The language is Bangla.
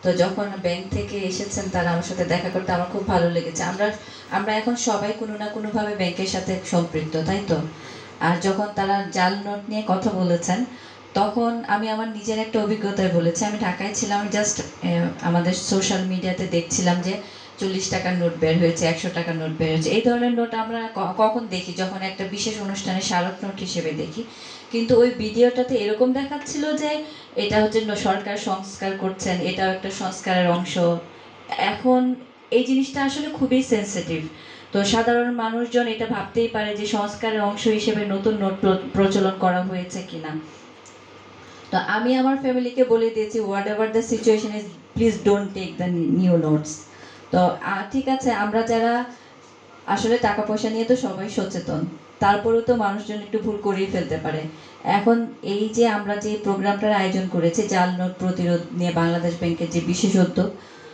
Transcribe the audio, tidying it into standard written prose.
তো যখন ব্যাংক থেকে এসেছেন তারা আমার সাথে দেখা করতে আমার খুব ভালো লেগেছে। আমরা এখন সবাই কোনো না কোনোভাবে ব্যাংকের সাথে সম্পৃক্ত, তাই তো? আর যখন তারা জাল নোট নিয়ে কথা বলেছেন, তখন আমি আমার নিজের একটা অভিজ্ঞতায় বলেছি। আমি ঢাকায় ছিলাম, জাস্ট আমাদের সোশ্যাল মিডিয়াতে দেখছিলাম যে 40 টাকার নোট বের হয়েছে, 100 টাকার নোট বের হয়েছে। এই ধরনের নোট আমরা কখন দেখি? যখন একটা বিশেষ অনুষ্ঠানে স্মারক নোট হিসেবে দেখি। কিন্তু ওই ভিডিওটাতে এরকম দেখাচ্ছিল যে এটা হচ্ছে সরকার সংস্কার করছেন, এটাও একটা সংস্কারের অংশ। এখন এই জিনিসটা আসলে খুবই সেন্সিটিভ। তো সাধারণ মানুষজন এটা ভাবতেই পারে যে সংস্কারের অংশ হিসেবে নতুন নোট প্রচলন করা হয়েছে কিনা। তো আমি আমার ফ্যামিলিকে বলে দিয়েছি, whatever the situation is, please don't take the new notes. তো ঠিক আছে, আমরা যারা আসলে টাকা পয়সা নিয়ে তো সবাই সচেতন, তারপরেও তো মানুষজন একটু ভুল করেই ফেলতে পারে। এখন এই যে আমরা যে প্রোগ্রামটার আয়োজন করেছি, জাল নোট প্রতিরোধ নিয়ে বাংলাদেশ ব্যাংকের যে বিশেষ উদ্যোগ,